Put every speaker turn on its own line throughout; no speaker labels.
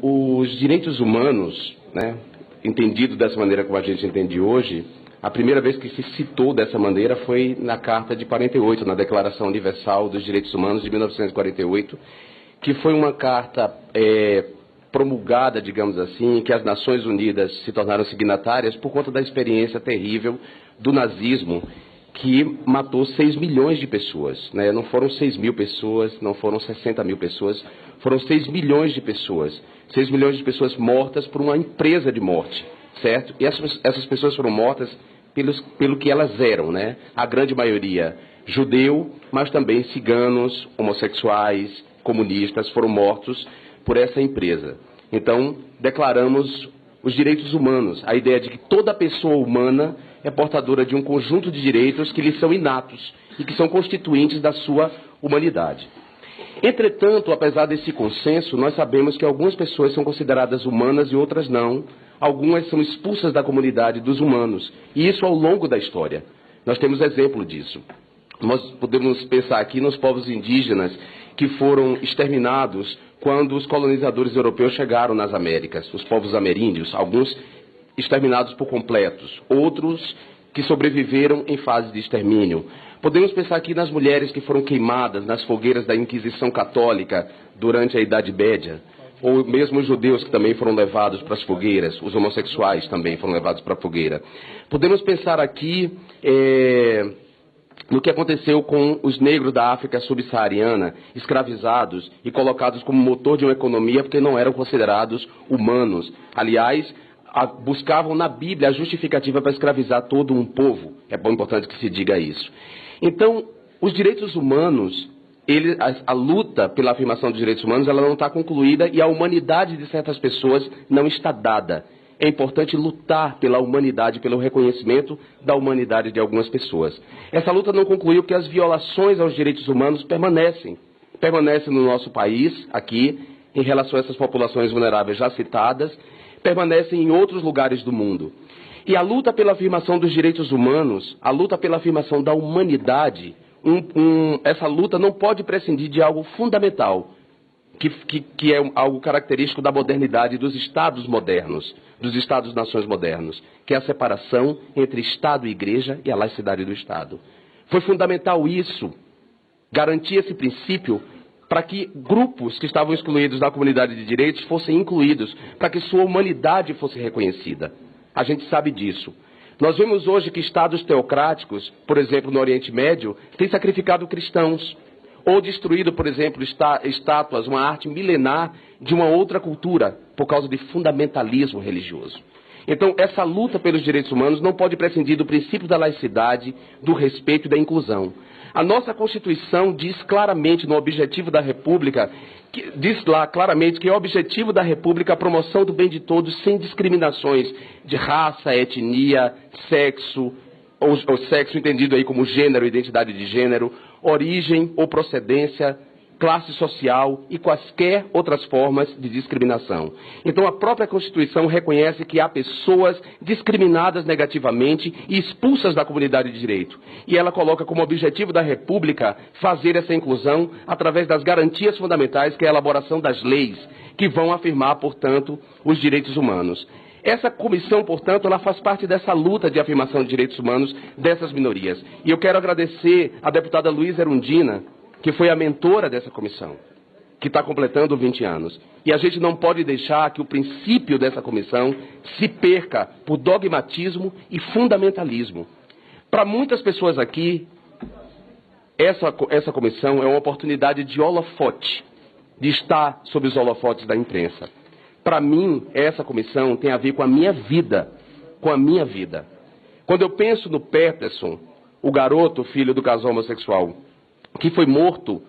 Os direitos humanos, né, entendido dessa maneira como a gente entende hoje, a primeira vez que se citou dessa maneira foi na Carta de 48, na Declaração Universal dos Direitos Humanos de 1948, que foi uma carta promulgada, digamos assim, que as Nações Unidas se tornaram signatárias por conta da experiência terrível do nazismo, que matou 6 milhões de pessoas, né? Não foram 6 mil pessoas, não foram 60 mil pessoas, foram 6 milhões de pessoas. 6 milhões de pessoas mortas por uma empresa de morte, certo? E essas pessoas foram mortas pelo que elas eram, né? A grande maioria judeu, mas também ciganos, homossexuais, comunistas foram mortos por essa empresa. Então, declaramos os direitos humanos, a ideia de que toda pessoa humana é portadora de um conjunto de direitos que lhe são inatos e que são constituintes da sua humanidade. Entretanto, apesar desse consenso, nós sabemos que algumas pessoas são consideradas humanas e outras não. Algumas são expulsas da comunidade dos humanos, e isso ao longo da história. Nós temos exemplo disso. Nós podemos pensar aqui nos povos indígenas que foram exterminados quando os colonizadores europeus chegaram nas Américas, os povos ameríndios, alguns exterminados por completos, outros que sobreviveram em fase de extermínio. Podemos pensar aqui nas mulheres que foram queimadas nas fogueiras da Inquisição Católica durante a Idade Média, ou mesmo os judeus que também foram levados para as fogueiras, os homossexuais também foram levados para a fogueira. Podemos pensar aqui no que aconteceu com os negros da África subsaariana, escravizados e colocados como motor de uma economia porque não eram considerados humanos. Aliás, buscavam na Bíblia a justificativa para escravizar todo um povo. É bom, importante que se diga isso. Então, os direitos humanos, a luta pela afirmação dos direitos humanos, ela não está concluída e a humanidade de certas pessoas não está dada. É importante lutar pela humanidade, pelo reconhecimento da humanidade de algumas pessoas. Essa luta não concluiu porque as violações aos direitos humanos permanecem. Permanecem no nosso país, aqui, em relação a essas populações vulneráveis já citadas, permanecem em outros lugares do mundo. E a luta pela afirmação dos direitos humanos, a luta pela afirmação da humanidade, essa luta não pode prescindir de algo fundamental, que é algo característico da modernidade dos Estados modernos, dos Estados-nações modernos, que é a separação entre Estado e Igreja e a laicidade do Estado. Foi fundamental isso, garantir esse princípio para que grupos que estavam excluídos da comunidade de direitos fossem incluídos, para que sua humanidade fosse reconhecida. A gente sabe disso. Nós vemos hoje que estados teocráticos, por exemplo, no Oriente Médio, têm sacrificado cristãos, ou destruído, por exemplo, estátuas, uma arte milenar de uma outra cultura, por causa de fundamentalismo religioso. Então, essa luta pelos direitos humanos não pode prescindir do princípio da laicidade, do respeito e da inclusão. A nossa Constituição diz claramente no objetivo da República, diz lá claramente que é o objetivo da República a promoção do bem de todos sem discriminações de raça, etnia, sexo, ou sexo entendido aí como gênero, identidade de gênero, origem ou procedência, classe social e quaisquer outras formas de discriminação. Então, a própria Constituição reconhece que há pessoas discriminadas negativamente e expulsas da comunidade de direito. E ela coloca como objetivo da República fazer essa inclusão através das garantias fundamentais, que é a elaboração das leis, que vão afirmar, portanto, os direitos humanos. Essa comissão, portanto, ela faz parte dessa luta de afirmação de direitos humanos dessas minorias. E eu quero agradecer à deputada Luísa Erundina, que foi a mentora dessa comissão, que está completando 20 anos. E a gente não pode deixar que o princípio dessa comissão se perca por dogmatismo e fundamentalismo. Para muitas pessoas aqui, essa comissão é uma oportunidade de holofote, de estar sob os holofotes da imprensa. Para mim, essa comissão tem a ver com a minha vida, com a minha vida. Quando eu penso no Peterson, o garoto, filho do casal homossexual, que foi morto,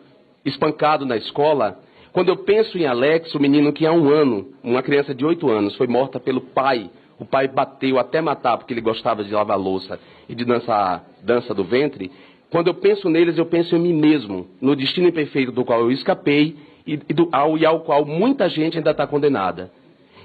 espancado na escola, quando eu penso em Alex, o menino que há 1 ano, uma criança de 8 anos, foi morta pelo pai, o pai bateu até matar porque ele gostava de lavar louça e de dançar dança do ventre, quando eu penso neles, eu penso em mim mesmo, no destino imperfeito do qual eu escapei e ao qual muita gente ainda está condenada.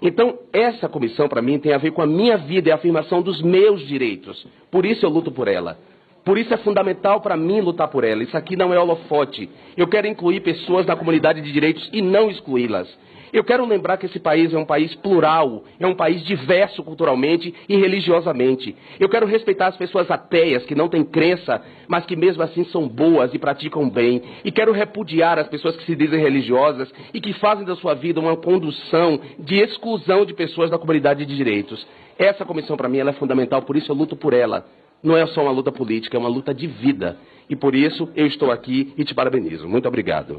Então, essa comissão, para mim, tem a ver com a minha vida e a afirmação dos meus direitos. Por isso eu luto por ela. Por isso é fundamental para mim lutar por ela. Isso aqui não é holofote. Eu quero incluir pessoas na comunidade de direitos e não excluí-las. Eu quero lembrar que esse país é um país plural, é um país diverso culturalmente e religiosamente. Eu quero respeitar as pessoas ateias que não têm crença, mas que mesmo assim são boas e praticam bem. E quero repudiar as pessoas que se dizem religiosas e que fazem da sua vida uma condução de exclusão de pessoas da comunidade de direitos. Essa comissão, para mim, ela é fundamental, por isso eu luto por ela. Não é só uma luta política, é uma luta de vida. E por isso eu estou aqui e te parabenizo. Muito obrigado.